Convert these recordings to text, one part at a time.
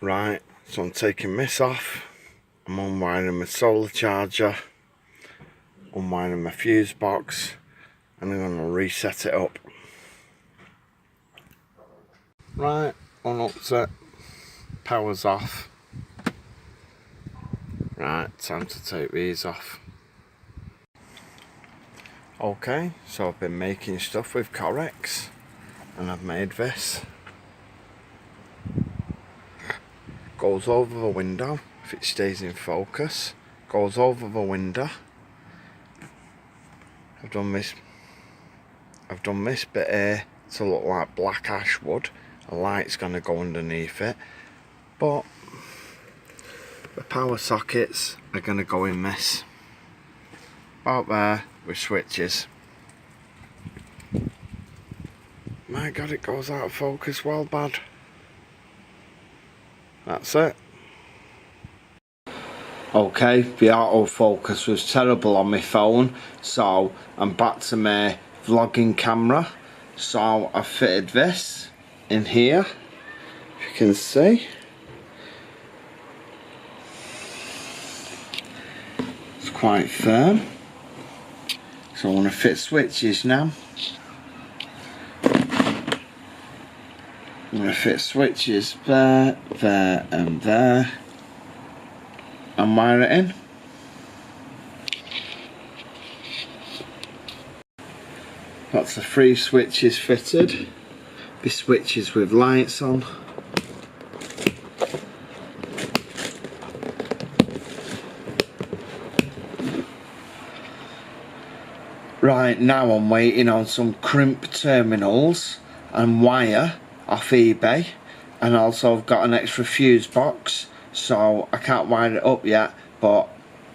Right, so I'm taking this off. I'm unwinding my solar charger, unwinding my fuse box, and I'm going to reset it up. Right, unhooked it, power's off. Right, time to take these off. Okay, so I've been making stuff with Correx, and I've made this. Goes over the window if it stays in focus. Goes over the window. I've done this bit here to look like black ash wood. A light's gonna go underneath it, but the power sockets are gonna go in this. Out there with switches. My god, it goes out of focus well bad. That's it. Okay, the autofocus was terrible on my phone, so I'm back to my vlogging camera. So I fitted this in here, if you can see. It's quite firm. So I want to fit switches now. I'm going to fit switches there, there and there, and wire it in. That's the 3 switches fitted. The switches with lights on. Right, now I'm waiting on some crimp terminals and wire off eBay, and also I've got an extra fuse box, so I can't wire it up yet, but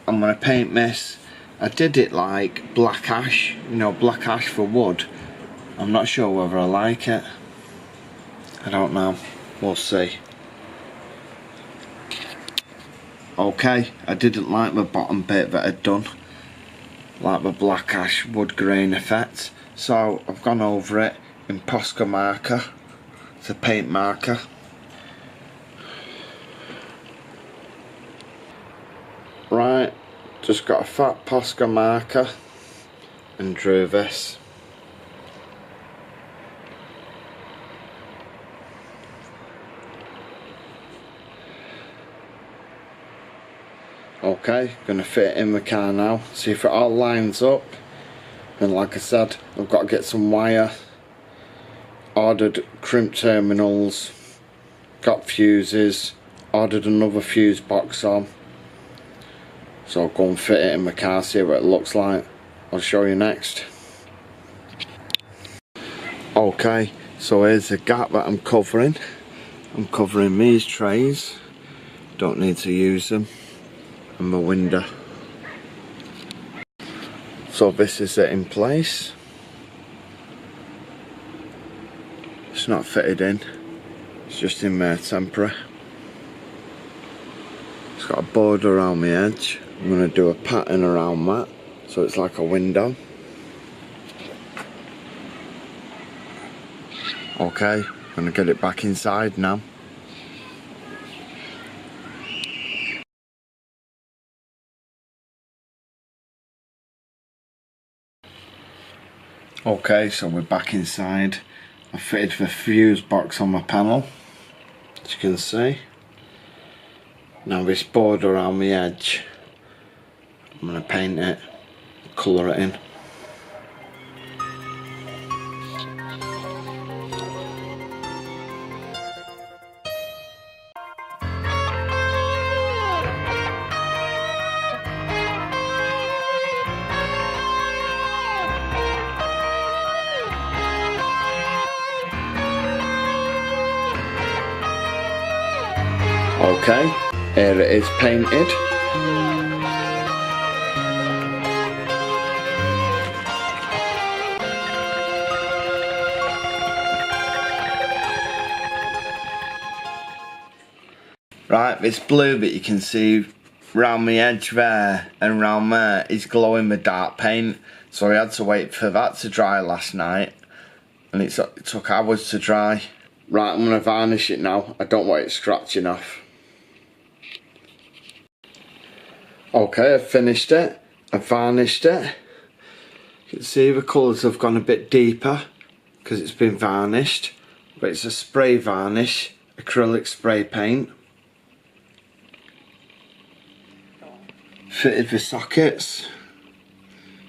I'm going to paint this. I did it like black ash, you know, black ash for wood. I'm not sure whether I like it. I don't know, we'll see. Okay, I didn't like the bottom bit that I'd done, like the black ash wood grain effect, so I've gone over it in Posca marker. It's a paint marker. Right, just got a fat Posca marker and drew this. Okay, gonna fit it in the car now, see if it all lines up. And like I said, I've got to get some wire, ordered crimp terminals, got fuses, ordered another fuse box on. So I'll go and fit it in my car, see what it looks like. I'll show you next. Okay, so here's the gap that I'm covering. I'm covering these trays, don't need to use them, and the window. So this is it in place. It's not fitted in, it's just in there temporary. It's got a border around the edge. I'm going to do a pattern around that so it's like a window. Okay, I'm going to get it back inside now. Okay, so we're back inside. I fitted the fuse box on my panel, as you can see. Now this border around the edge, I'm going to paint it, colour it in. Okay, here it is painted. Right, this blue that you can see round the edge there and round there is glowing with dark paint, so I had to wait for that to dry last night, and it took hours to dry. Right, I'm going to varnish it now. I don't want it scratching off. Okay, I've finished it. I've varnished it. You can see the colours have gone a bit deeper because it's been varnished. But it's a spray varnish, acrylic spray paint. Fitted with sockets.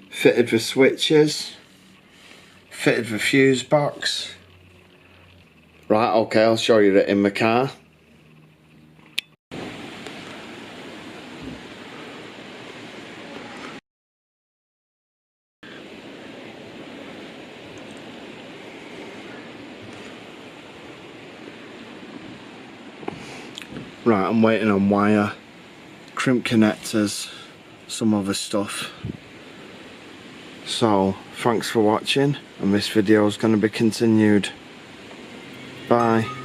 Fitted with switches. Fitted with fuse box. Right, okay, I'll show you that in my car. Right, I'm waiting on wire, crimp connectors, some other stuff. So, thanks for watching, and this video is going to be continued. Bye.